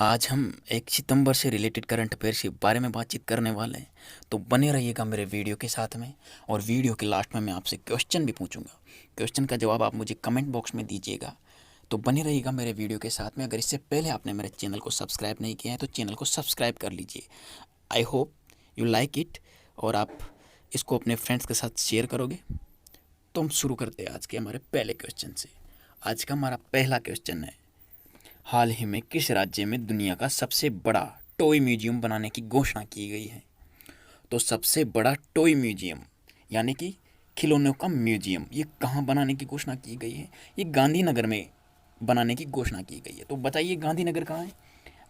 आज हम 1 सितंबर से रिलेटेड करंट अफेयर्स के बारे में बातचीत करने वाले हैं। तो बने रहिएगा मेरे वीडियो के साथ में। और वीडियो के लास्ट में मैं आपसे क्वेश्चन भी पूछूंगा। क्वेश्चन का जवाब आप मुझे कमेंट बॉक्स में दीजिएगा। तो बने रहिएगा मेरे वीडियो के साथ में। अगर इससे पहले आपने मेरे चैनल को सब्सक्राइब नहीं किया है तो चैनल को सब्सक्राइब कर लीजिए। आई होप यू लाइक इट और आप इसको अपने फ्रेंड्स के साथ शेयर करोगे। तो हम शुरू करते हैं आज के हमारे पहले क्वेश्चन से। आज का हमारा पहला क्वेश्चन है, हाल ही में किस राज्य में दुनिया का सबसे बड़ा टॉय म्यूजियम बनाने की घोषणा की गई है? तो सबसे बड़ा टॉय म्यूजियम यानी कि खिलौनों का म्यूजियम, ये कहाँ बनाने की घोषणा की गई है? ये गांधीनगर में बनाने की घोषणा की गई है। तो बताइए गांधीनगर कहाँ है?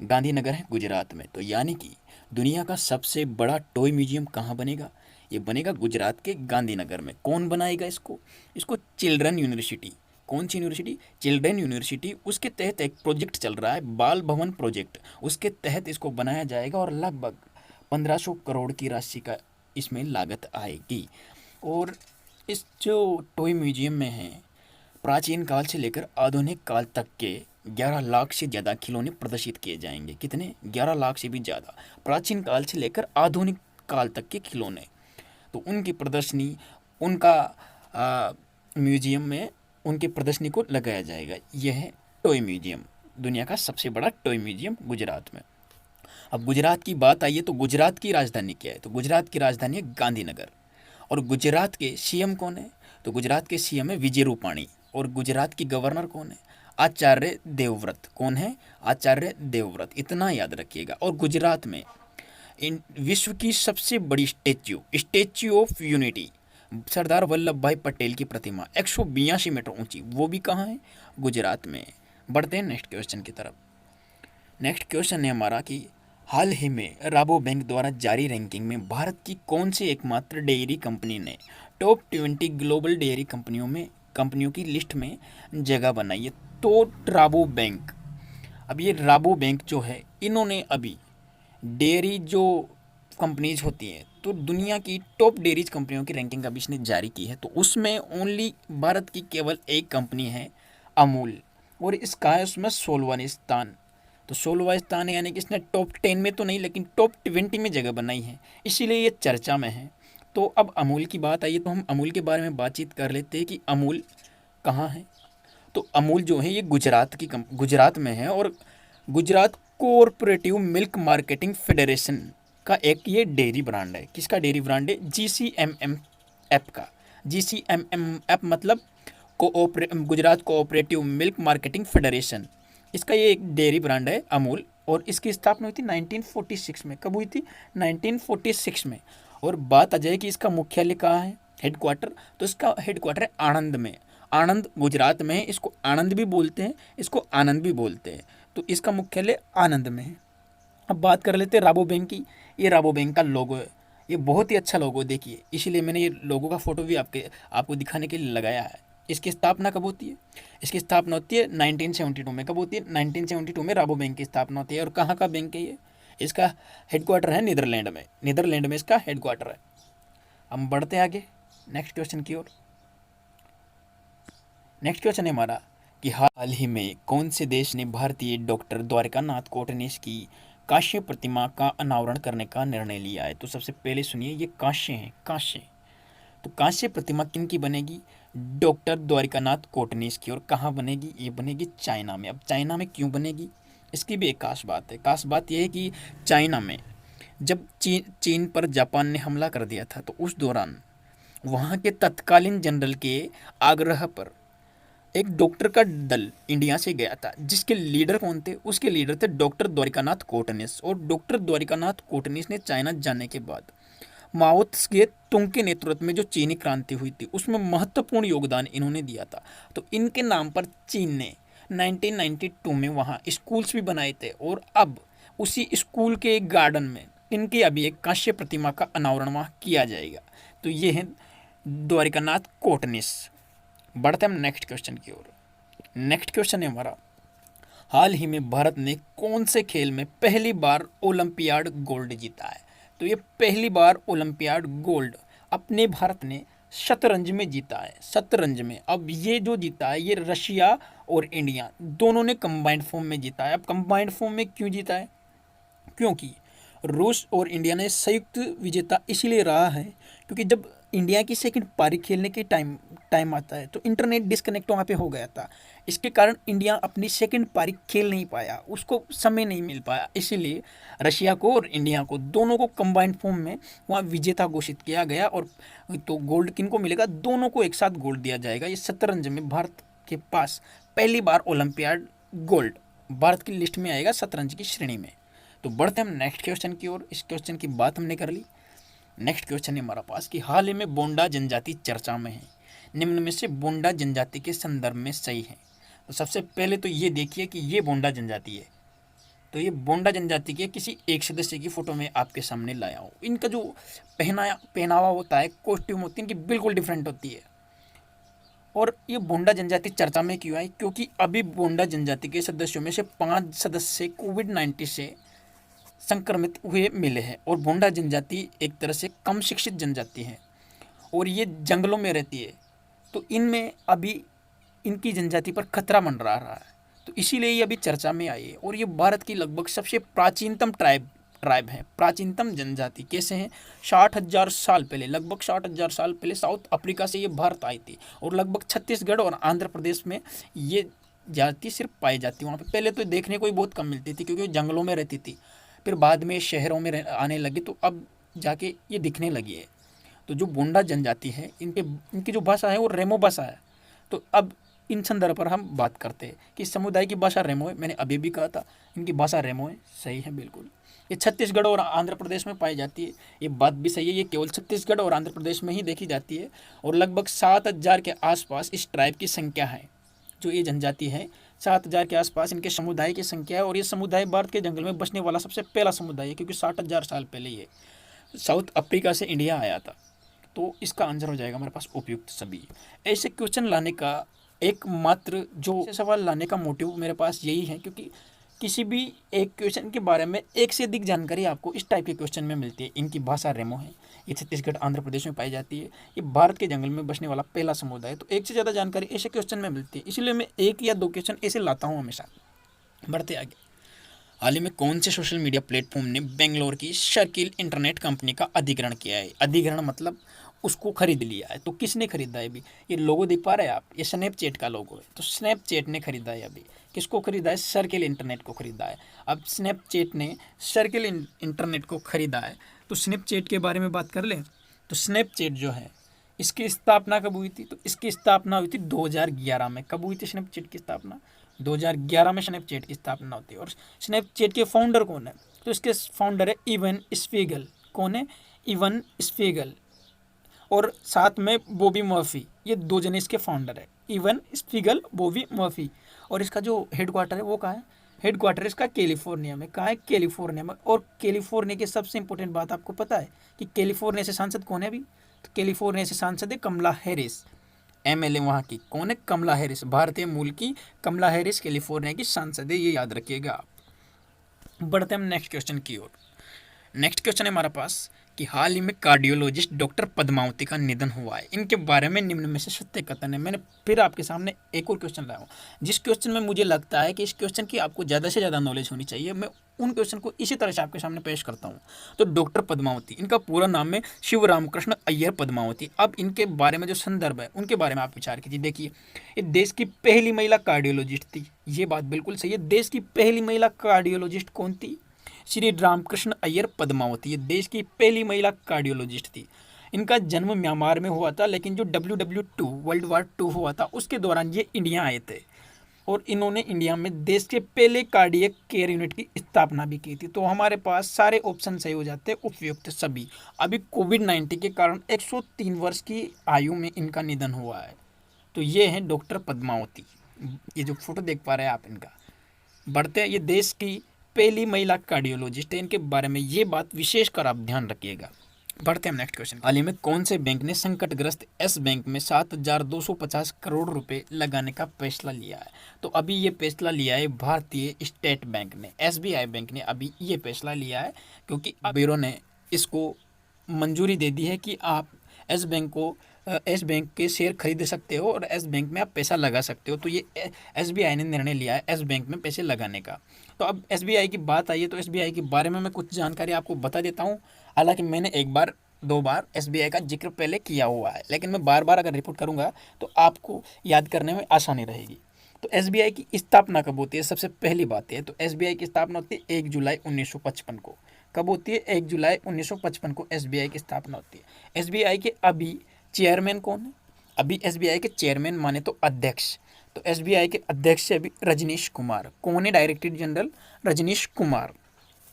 गांधीनगर है गुजरात में। तो यानी कि दुनिया का सबसे बड़ा टॉय म्यूजियम कहाँ बनेगा? ये बनेगा गुजरात के गांधीनगर में। कौन बनाएगा इसको? इसको चिल्ड्रन यूनिवर्सिटी। कौन सी यूनिवर्सिटी? Children university. उसके तहत एक प्रोजेक्ट चल रहा है, बाल भवन प्रोजेक्ट। उसके तहत इसको बनाया जाएगा और लगभग 1500 करोड़ की राशि का इसमें लागत आएगी। और इस जो टॉय म्यूजियम में है, प्राचीन काल से लेकर आधुनिक काल तक के 11 लाख से ज़्यादा खिलौने प्रदर्शित किए जाएंगे। कितने? 11 लाख से भी ज़्यादा। प्राचीन काल से लेकर आधुनिक काल तक के खिलौने, तो उनकी प्रदर्शनी, उनका म्यूजियम में उनकी प्रदर्शनी को लगाया जाएगा। यह है टॉय म्यूजियम, दुनिया का सबसे बड़ा टॉय म्यूजियम गुजरात में। अब गुजरात की बात आई है तो गुजरात की राजधानी क्या है? तो गुजरात की राजधानी है गांधीनगर। और गुजरात के सीएम कौन है? तो गुजरात के सीएम है विजय रूपाणी। और गुजरात की गवर्नर कौन है? आचार्य देवव्रत। कौन है? आचार्य देवव्रत। इतना याद रखिएगा। और गुजरात में इन विश्व की सबसे बड़ी statue of unity, Sardar Vallabh भाई पटेल की प्रतिमा 182 मीटर ऊंची, वो भी कहाँ है? गुजरात में। बढ़ते हैं नेक्स्ट क्वेश्चन की तरफ। नेक्स्ट क्वेश्चन है हमारा कि हाल ही में राबो बैंक द्वारा जारी रैंकिंग में भारत की कौन सी एकमात्र डेयरी कंपनी ने टॉप 20 ग्लोबल डेयरी कंपनियों की लिस्ट में जगह बनाई है? तो राबो बैंक। अब ये राबो बैंक जो है, इन्होंने अभी डेयरी जो कंपनीज होती हैं, तो दुनिया की टॉप डेयरीज कंपनियों की रैंकिंग अभी इसने जारी की है। तो उसमें ओनली भारत की केवल एक कंपनी है, अमूल। और इसका है उसमें 16वां स्थान। तो 16वां स्थान है, यानी कि इसने टॉप 10 में तो नहीं लेकिन टॉप 20 में जगह बनाई है, इसीलिए ये चर्चा में है। तो अब अमूल की बात आई है तो हम अमूल के बारे में बातचीत कर लेते हैं कि अमूल कहाँ है। तो अमूल जो है ये गुजरात में है। और Gujarat cooperative milk marketing federation का एक ये डेयरी ब्रांड है। किसका डेयरी ब्रांड है? GCMM ऐप का। GCMM ऐप मतलब Gujarat cooperative milk marketing federation. इसका ये एक डेयरी ब्रांड है अमूल। और इसकी स्थापना हुई थी 1946 में। कब हुई थी? 1946 में। और बात आ जाए कि इसका मुख्यालय कहाँ है, हेडक्वार्टर, तो इसका हेडक्वार्टर है आणंद में। आणंद गुजरात में है। इसको आणंद भी बोलते हैं, इसको आनंद भी बोलते हैं। तो इसका मुख्यालय आनंद में है। अब बात कर लेते हैं राबो बैंक की। ये राबो बैंक का लोगो है। ये बहुत ही अच्छा लोगो, देखिए, इसीलिए मैंने ये लोगो का फोटो भी आपको दिखाने के लिए लगाया है। इसकी स्थापना कब होती है? इसकी स्थापना होती है 1972 में। कब होती है? 1972 में राबो बैंक की स्थापना होती है। और कहाँ का बैंक है ये? इसका हेडक्वार्टर है नीदरलैंड में। नीदरलैंड में इसका हेडक्वार्टर है। हम बढ़ते हैं आगे नेक्स्ट क्वेश्चन की ओर। नेक्स्ट क्वेश्चन है हमारा कि हाल ही में कौन से देश ने भारतीय डॉक्टर द्वारकानाथ कोटनेस की कांस्य प्रतिमा का अनावरण करने का निर्णय लिया है? तो सबसे पहले सुनिए, ये कांस्य है, कांस्य। तो कांस्य प्रतिमा किन की बनेगी? डॉक्टर द्वारिकानाथ कोटनीस की। और कहाँ बनेगी? ये बनेगी चाइना में। अब चाइना में क्यों बनेगी? इसकी भी एक खास बात है। खास बात यह है कि चाइना में जब चीन पर जापान ने हमला कर दिया था, तो उस दौरान वहाँ के तत्कालीन जनरल के आग्रह पर एक डॉक्टर का दल इंडिया से गया था, जिसके लीडर कौन थे? उसके लीडर थे डॉक्टर द्वारिकानाथ कोटनीस। और डॉक्टर द्वारिकानाथ कोटनीस ने चाइना जाने के बाद माओ त्से तुंग के नेतृत्व में जो चीनी क्रांति हुई थी, उसमें महत्वपूर्ण योगदान इन्होंने दिया था। तो इनके नाम पर चीन ने 1992 में वहाँ स्कूल्स भी बनाए थे। और अब उसी स्कूल के एक गार्डन में इनकी अभी एक कांस्य प्रतिमा का अनावरण वहाँ किया जाएगा। तो ये है द्वारिकानाथ कोटनीस। बढ़ते हम नेक्स्ट क्वेश्चन की ओर। नेक्स्ट क्वेश्चन है हमारा, हाल ही में भारत ने कौन से खेल में पहली बार ओलंपियाड गोल्ड जीता है? तो ये पहली बार ओलंपियाड गोल्ड अपने भारत ने शतरंज में जीता है, शतरंज में। अब ये जो जीता है ये रशिया और इंडिया दोनों ने कंबाइंड फॉर्म में जीता है। अब कंबाइंड फॉर्म में क्यों जीता है? क्योंकि रूस और इंडिया ने संयुक्त विजेता इसलिए रहा है क्योंकि जब इंडिया की सेकंड पारी खेलने के टाइम टाइम आता है तो इंटरनेट डिस्कनेक्ट वहाँ पे हो गया था। इसके कारण इंडिया अपनी सेकंड पारी खेल नहीं पाया, उसको समय नहीं मिल पाया, इसीलिए रशिया को और इंडिया को दोनों को कंबाइंड फॉर्म में वहाँ विजेता घोषित किया गया। और तो गोल्ड किनको मिलेगा? दोनों को एक साथ गोल्ड दिया जाएगा। ये शतरंज में भारत के पास पहली बार ओलंपियाड गोल्ड भारत की लिस्ट में आएगा शतरंज की श्रेणी में। तो बढ़ते हम नेक्स्ट क्वेश्चन की ओर। इस क्वेश्चन की बात हमने कर ली। नेक्स्ट क्वेश्चन है हमारा पास कि हाल ही में बोंडा जनजाति चर्चा में है, निम्न में से बोंडा जनजाति के संदर्भ में सही है। तो सबसे पहले तो ये देखिए कि ये बोंडा जनजाति है। तो ये बोंडा जनजाति के किसी एक सदस्य की फोटो में आपके सामने लाया हूँ। इनका जो पहनावा होता है, कॉस्ट्यूम होती है, इनकी बिल्कुल डिफरेंट होती है। और ये बोंडा जनजाति चर्चा में क्यों आई? क्योंकि अभी बोंडा जनजाति के सदस्यों में से 5 सदस्य कोविड-19 से संक्रमित हुए मिले हैं। और बोंडा जनजाति एक तरह से कम शिक्षित जनजाति है और ये जंगलों में रहती है। तो इनमें अभी इनकी जनजाति पर खतरा मंडरा रहा है, तो इसीलिए ये अभी चर्चा में आई है। और ये भारत की लगभग सबसे प्राचीनतम ट्राइब है, प्राचीनतम जनजाति। कैसे हैं? 60,000 साल पहले, लगभग 60,000 साल पहले साउथ अफ्रीका से ये भारत आई थी और लगभग छत्तीसगढ़ और आंध्र प्रदेश में ये जाति सिर्फ पाई जाती है। वहाँ पे पहले तो देखने को ही बहुत कम मिलती थी क्योंकि जंगलों में रहती थी, फिर बाद में शहरों में आने लगी, तो अब जाके ये दिखने लगी है। तो जो बोंडा जनजाति है इनकी जो भाषा है वो रेमो भाषा है। तो अब इन संदर्भ पर हम बात करते हैं कि समुदाय की भाषा रेमो है। मैंने अभी भी कहा था इनकी भाषा रेमो है, सही है बिल्कुल। ये छत्तीसगढ़ और आंध्र प्रदेश में पाई जाती है, ये बात भी सही है। ये केवल छत्तीसगढ़ और आंध्र प्रदेश में ही देखी जाती है और लगभग 7,000 के आसपास इस ट्राइब की संख्या है। जो ये जनजाति है 7,000 के आसपास इनके समुदाय की संख्या है। और ये समुदाय भारत के जंगल में बसने वाला सबसे पहला समुदाय है क्योंकि 60,000 साल पहले ये साउथ अफ्रीका से इंडिया आया था। तो इसका आंसर हो जाएगा हमारे पास उपयुक्त सभी। ऐसे क्वेश्चन लाने का एकमात्र जो सवाल लाने का मोटिव मेरे पास यही है क्योंकि किसी भी एक क्वेश्चन के बारे में एक से अधिक जानकारी आपको इस टाइप के क्वेश्चन में मिलती है। इनकी भाषा रेमो है, ये छत्तीसगढ़ आंध्र प्रदेश में पाई जाती है, ये भारत के जंगल में बसने वाला पहला समुदाय है। तो एक से ज़्यादा जानकारी ऐसे क्वेश्चन में मिलती है, इसलिए मैं 1 या 2 क्वेश्चन ऐसे लाता हूँ हमेशा। बढ़ते आगे। हाल ही में कौन से सोशल मीडिया प्लेटफॉर्म ने बेंगलोर की सर्किल इंटरनेट कंपनी का अधिग्रहण किया है? अधिग्रहण मतलब उसको खरीद लिया है। तो किसने खरीदा है? अभी ये लोगो देख पा रहे हैं आप, ये स्नैपचैट का लोगो है। तो स्नैपचैट ने खरीदा है। अभी किसको खरीदा है? सर्किल इंटरनेट को खरीदा है। अब स्नैपचैट ने सर्किल इंटरनेट को खरीदा है तो स्नैपचैट के बारे में बात कर लें। तो स्नैपचैट जो है इसकी स्थापना कब हुई थी? तो इसकी स्थापना हुई थी 2011 में। कब हुई थी स्नैपचैट की स्थापना? 2011 में स्नैपचैट की स्थापना होती है। और स्नैपचैट के फाउंडर कौन है? तो इसके फाउंडर है इवन स्पीगल। कौन है? Evan Spiegel. और साथ में बॉबी मर्फी, ये 2 जने इसके फाउंडर है, इवन स्पीगल, बॉबी मर्फी। और इसका जो हेडक्वार्टर है वो कहाँ है? हेडक्वार्टर इसका कैलिफोर्निया में। कहाँ है? कैलिफोर्निया में। और कैलिफोर्निया की सबसे इंपॉर्टेंट बात आपको पता है कि कैलिफोर्निया से सांसद कौन है अभी? तो कैलिफोर्निया से सांसद है कमला हैरिस, एमएलए वहाँ की। कौन है? कमला हैरिस, भारतीय मूल की कमला हैरिस कैलिफोर्निया की सांसद है, ये याद रखिएगा आप। बढ़ते हम नेक्स्ट क्वेश्चन की ओर। नेक्स्ट क्वेश्चन है हमारे पास कि हाल ही में कार्डियोलॉजिस्ट डॉक्टर पद्मावती का निधन हुआ है, इनके बारे में निम्न में से सत्य कथन है। मैंने फिर आपके सामने एक और क्वेश्चन लाया हूँ जिस क्वेश्चन में मुझे लगता है कि इस क्वेश्चन की आपको ज़्यादा से ज़्यादा नॉलेज होनी चाहिए। मैं उन क्वेश्चन को इसी तरह से आपके सामने पेश करता हूँ। तो डॉक्टर पद्मावती, इनका पूरा नाम है शिव रामकृष्ण अय्यर पद्मावती। अब इनके बारे में जो संदर्भ है उनके बारे में आप विचार कीजिए। देखिए, ये देश की पहली महिला कार्डियोलॉजिस्ट थी, ये बात बिल्कुल सही है। देश की पहली महिला कार्डियोलॉजिस्ट कौन थी? श्री रामकृष्ण अय्यर पद्मावती, ये देश की पहली महिला कार्डियोलॉजिस्ट थी। इनका जन्म म्यांमार में हुआ था, लेकिन जो WW2 वर्ल्ड वार 2 हुआ था उसके दौरान ये इंडिया आए थे और इन्होंने इंडिया में देश के पहले कार्डियक केयर यूनिट की स्थापना भी की थी। तो हमारे पास सारे ऑप्शन सही हो जाते हैं, उपयुक्त सभी। अभी कोविड-19 के कारण 103 वर्ष की आयु में इनका निधन हुआ है। तो ये हैं डॉक्टर पद्मावती, ये जो फोटो देख पा रहे हैं आप इनका। बढ़ते हैं, ये देश की पहली महिला कार्डियोलॉजिस्ट है, इनके बारे में ये बात विशेषकर आप ध्यान रखिएगा। बढ़ते हैं नेक्स्ट क्वेश्चन। हाल ही में कौन से बैंक ने संकटग्रस्त एस बैंक में 7,250 करोड़ रुपए लगाने का फैसला लिया है? तो अभी ये फैसला लिया है भारतीय स्टेट बैंक ने, SBI बैंक ने अभी ये फैसला लिया है क्योंकि ब्यूरो ने इसको मंजूरी दे दी है कि आप एस बैंक को एस बैंक के शेयर खरीद सकते हो और एस बैंक में आप पैसा लगा सकते हो। तो ये एसबीआई ने निर्णय लिया है एस बैंक में पैसे लगाने का। तो अब एसबीआई की बात आई है तो एसबीआई के बारे में मैं कुछ जानकारी आपको बता देता हूँ। हालांकि मैंने एक बार दो बार एसबीआई का जिक्र पहले किया हुआ है, लेकिन मैं बार बार अगर रिपोर्ट करूँगा तो आपको याद करने में आसानी रहेगी। तो एसबीआई की स्थापना कब होती है, सबसे पहली बात है तो एसबीआई की स्थापना होती है 1 जुलाई 1955 को। कब होती है? 1 जुलाई 1955 को एसबीआई की स्थापना होती है। एसबीआई के अभी चेयरमैन कौन है? अभी एसबीआई के चेयरमैन माने तो अध्यक्ष, तो एसबीआई के अध्यक्ष है अभी रजनीश कुमार। कौन है डायरेक्टर जनरल? रजनीश कुमार।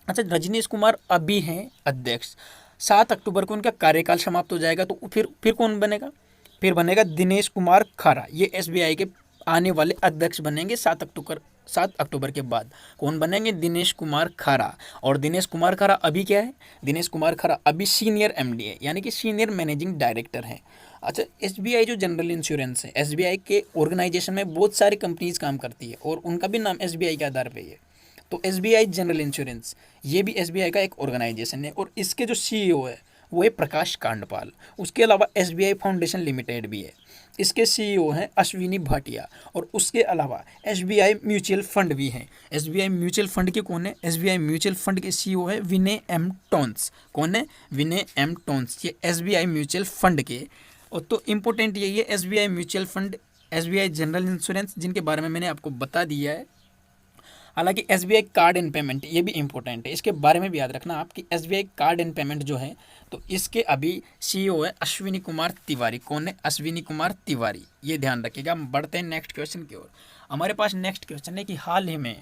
अच्छा, रजनीश कुमार अभी हैं अध्यक्ष। 7 अक्टूबर को उनका कार्यकाल समाप्त हो जाएगा, तो फिर कौन बनेगा? फिर बनेगा दिनेश कुमार खारा। ये एसबीआई के आने वाले अध्यक्ष बनेंगे 7 अक्टूबर के बाद। कौन बनेंगे? दिनेश कुमार खारा। और दिनेश कुमार खारा अभी क्या है? दिनेश कुमार खारा अभी सीनियर एमडी है, यानी कि सीनियर मैनेजिंग डायरेक्टर है। अच्छा, एसबीआई जो जनरल इंश्योरेंस है, एसबीआई के ऑर्गेनाइजेशन में बहुत सारी कंपनीज काम करती है और उनका भी नाम एसबीआई के आधार पर है। तो एसबीआई जनरल इंश्योरेंस ये भी एसबीआई का एक ऑर्गेनाइजेशन है और इसके जो सीईओ है वो है प्रकाश कांडपाल। उसके अलावा एसबीआई फाउंडेशन लिमिटेड भी है, इसके सीईओ हैं अश्विनी भाटिया। और उसके अलावा एसबीआई म्यूचुअल फंड भी हैं। एसबीआई म्यूचुअल फंड के कौन है? एसबीआई म्यूचुअल फंड के सीईओ है विनय एम टोन्स। कौन है? विनय एम टोन्स। ये एसबीआई म्यूचुअल फंड के, और तो इम्पोर्टेंट यही है SBI mutual fund, SBI general insurance, जिनके बारे में मैंने आपको बता दिया है। हालांकि एसबीआई कार्ड एंड पेमेंट ये भी इंपॉर्टेंट है, इसके बारे में भी याद रखना आप कि एसबीआई कार्ड एंड पेमेंट जो है तो इसके अभी सीईओ है अश्विनी कुमार तिवारी। कौन है? अश्विनी कुमार तिवारी। ये ध्यान रखिएगा। हम बढ़ते हैं नेक्स्ट क्वेश्चन की ओर। हमारे पास नेक्स्ट क्वेश्चन है कि हाल ही में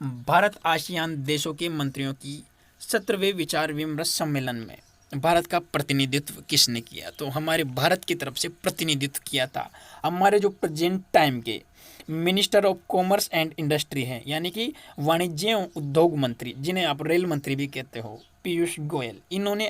भारत आसियान देशों के मंत्रियों की 17वें विचार विमर्श सम्मेलन में भारत का प्रतिनिधित्व किसने किया? तो हमारे भारत की तरफ से प्रतिनिधित्व किया था हमारे जो प्रेजेंट टाइम के minister of commerce and industry हैं, यानी कि वाणिज्य एवं उद्योग मंत्री, जिन्हें आप रेल मंत्री भी कहते हो, पीयूष गोयल। इन्होंने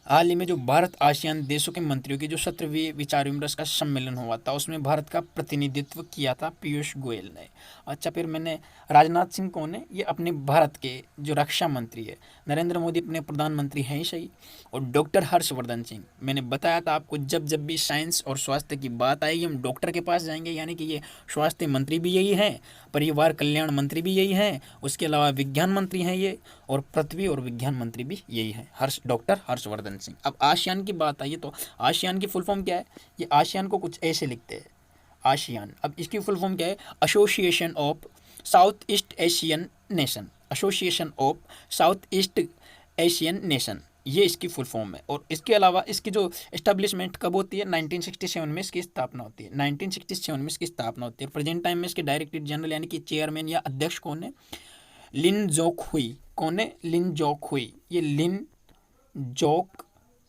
हाल ही में जो भारत आसियान देशों के मंत्रियों की जो 17वीं विचार विमर्श का सम्मेलन हुआ था उसमें भारत का प्रतिनिधित्व किया था पीयूष गोयल ने। अच्छा, फिर मैंने राजनाथ सिंह कौन है? ये अपने भारत के जो रक्षा मंत्री है। नरेंद्र मोदी अपने प्रधानमंत्री हैं ही सही। और डॉक्टर हर्षवर्धन सिंह, मैंने बताया था आपको जब जब भी साइंस और स्वास्थ्य की बात आएगी हम डॉक्टर के पास जाएंगे, यानी कि ये स्वास्थ्य मंत्री भी यही हैं, परिवार कल्याण मंत्री भी यही हैं, उसके अलावा विज्ञान मंत्री हैं ये, और पृथ्वी और विज्ञान मंत्री भी यही है, डॉक्टर हर्षवर्धन सिंह। अब आसियान की बात आई है तो आसियान की फुल फॉर्म क्या है? ये आसियान को कुछ ऐसे लिखते हैं, आसियान। अब इसकी फुल फॉर्म क्या है? Association of south east Asian nation. Association of south east Asian nation, ये इसकी फुल फॉर्म है। और इसके अलावा इसकी जो एस्टेब्लिशमेंट कब होती है? 1967 में इसकी स्थापना होती है। 1967 में इसकी स्थापना होती है। प्रेजेंट टाइम में इसके डायरेक्टर जनरल यानी कि चेयरमैन या अध्यक्ष कौन है? लिन जोक हुई। कौन है? लिन जोक हुई। ये लिन जोक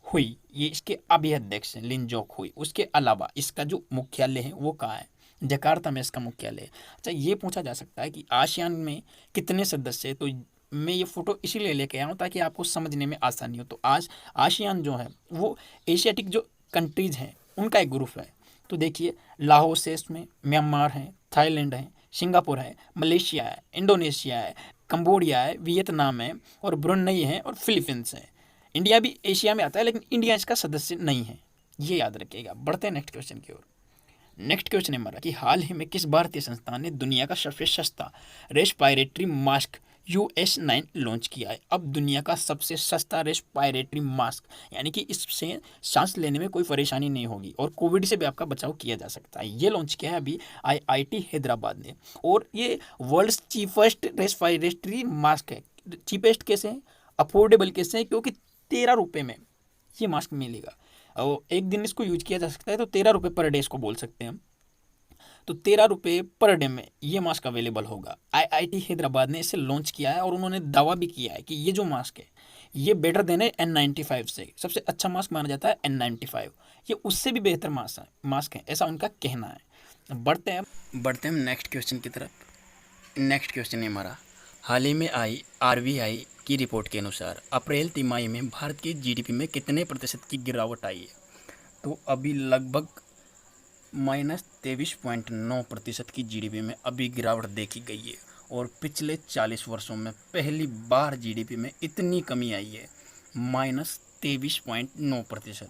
हुई, ये इसके अभी अध्यक्ष हैं, लिन जोक हुई। उसके अलावा इसका जो मुख्यालय है वो कहाँ है? जकार्ता में इसका मुख्यालय है। अच्छा, ये पूछा जा सकता है कि आसियान में कितने सदस्य हैं, तो मैं ये फोटो इसीलिए लेके आया हूँ ताकि आपको समझने में आसानी हो। तो आज आसियान जो है वो एशियाटिक जो कंट्रीज हैं उनका एक ग्रुप है। तो देखिए, लाहौस है, इसमें म्यांमार है, थाईलैंड है, सिंगापुर है, मलेशिया है, इंडोनेशिया है, कंबोडिया है, वियतनाम है, और ब्रुनई है, और फिलीपींस है। इंडिया भी एशिया में आता है लेकिन इंडिया इसका सदस्य नहीं है, ये याद रखिएगा। बढ़ते हैं नेक्स्ट क्वेश्चन की ओर। नेक्स्ट क्वेश्चन है हमारा कि हाल ही में किस भारतीय संस्थान ने दुनिया का सबसे सस्ता रेस्पिरेटरी मास्क US9 लॉन्च किया है? अब दुनिया का सबसे सस्ता रेस्पिरेटरी मास्क, यानी कि इससे सांस लेने में कोई परेशानी नहीं होगी और कोविड से भी आपका बचाव किया जा सकता है। ये लॉन्च किया है अभी IIT हैदराबाद ने, और ये वर्ल्ड चीपेस्ट रेस्पिरेटरी मास्क है। चीपेस्ट कैसे है? अफोर्डेबल कैसे है? क्योंकि 13 रुपये में ये मास्क मिलेगा और एक दिन इसको यूज किया जा सकता है, तो 13 रुपये पर डे इसको बोल सकते हैं हम। तो 13 रुपये पर डे में ये मास्क अवेलेबल होगा। IIT हैदराबाद ने इसे लॉन्च किया है और उन्होंने दावा भी किया है कि ये जो मास्क है ये बेटर देन है N95 से। सबसे अच्छा मास्क माना जाता है N95, ये उससे भी बेहतर मास्क है, ऐसा उनका कहना है। बढ़ते हैं नेक्स्ट क्वेश्चन की तरफ। नेक्स्ट क्वेश्चन है हमारा, हाल ही में आई RBI की रिपोर्ट के अनुसार अप्रैल तिमाही में भारत की GDP में कितने प्रतिशत की गिरावट आई है? तो अभी लगभग -23.9% की GDP में अभी गिरावट देखी गई है और पिछले 40 वर्षों में पहली बार GDP में इतनी कमी आई है, -23.9%।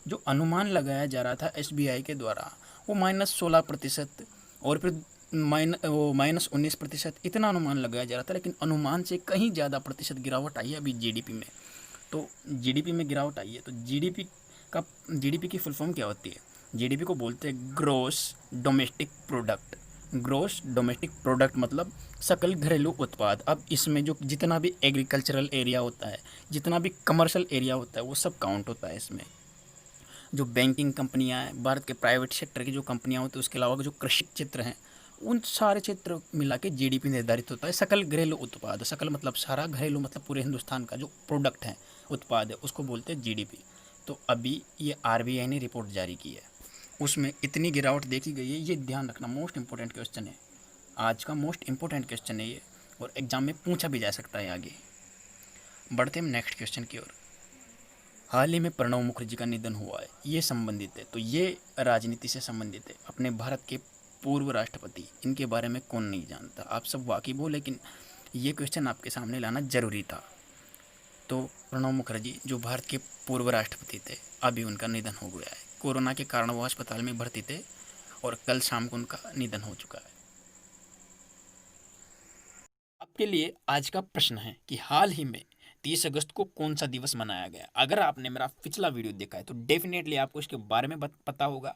जो अनुमान लगाया जा रहा था एसबीआई के द्वारा वो -16% और फिर -19% इतना अनुमान लगाया जा रहा था, लेकिन अनुमान से कहीं ज़्यादा प्रतिशत गिरावट आई है अभी जीडीपी में। तो जीडीपी में गिरावट आई है, तो जीडीपी की फुल फॉर्म क्या होती है? जीडीपी को बोलते हैं gross domestic product. Gross domestic product मतलब सकल घरेलू उत्पाद। अब इसमें जो जितना भी एग्रीकल्चरल एरिया होता है, जितना भी कमर्शियल एरिया होता है, वो सब काउंट होता है इसमें। जो बैंकिंग कंपनियां हैं, भारत के प्राइवेट सेक्टर की जो कंपनियां होती हैं, उसके अलावा जो कृषि क्षेत्र हैं, उन सारे क्षेत्र मिला के जीडीपी निर्धारित होता है। सकल घरेलू उत्पाद, सकल मतलब सारा, घरेलू मतलब पूरे हिंदुस्तान का जो प्रोडक्ट है, उत्पाद है, उसको बोलते हैं जीडीपी। तो अभी ये आरबीआई ने रिपोर्ट जारी की है, उसमें इतनी गिरावट देखी गई है। ये ध्यान रखना, मोस्ट इंपॉर्टेंट क्वेश्चन है, आज का मोस्ट इंपॉर्टेंट क्वेश्चन है ये, और एग्जाम में पूछा भी जा सकता है आगे। बढ़ते हम नेक्स्ट क्वेश्चन की ओर। हाल ही में प्रणब मुखर्जी का निधन हुआ है, ये संबंधित है, तो ये राजनीति से संबंधित है। अपने भारत के पूर्व राष्ट्रपति, इनके बारे में कौन नहीं जानता, आप सब वाकिफ हो, लेकिन ये क्वेश्चन आपके सामने लाना जरूरी था। तो प्रणब मुखर्जी जो भारत के पूर्व राष्ट्रपति थे, अभी उनका निधन हो गया है। कोरोना के कारण वो अस्पताल में भर्ती थे और कल शाम को उनका निधन हो चुका है। आपके लिए आज का प्रश्न है कि हाल ही में 30 अगस्त को कौन सा दिवस मनाया गया? अगर आपने मेरा पिछला वीडियो देखा है तो डेफिनेटली आपको इसके बारे में पता होगा।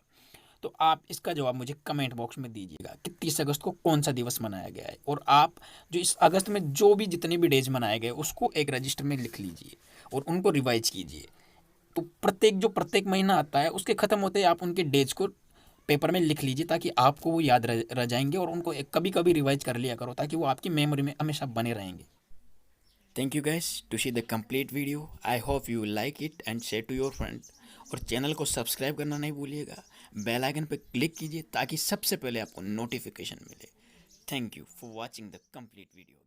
तो आप इसका जवाब मुझे कमेंट बॉक्स में दीजिएगा कि 30 अगस्त को कौन सा दिवस मनाया गया है, और आप जो इस अगस्त में जो भी जितने भी डेज मनाए गए उसको एक रजिस्टर में लिख लीजिए और उनको रिवाइज कीजिए। तो प्रत्येक महीना आता है, उसके ख़त्म होते ही आप उनके डेज को पेपर में लिख लीजिए, ताकि आपको वो याद रह जाएंगे, और उनको कभी कभी रिवाइज कर लिया करो, ताकि वो आपकी मेमोरी में हमेशा बने रहेंगे। Thank you guys to see the complete video. I hope you like it and share to your friend. और चैनल को सब्सक्राइब करना नहीं भूलिएगा, बेल आइकन पर क्लिक कीजिए ताकि सबसे पहले आपको नोटिफिकेशन मिले। Thank you for watching the complete video.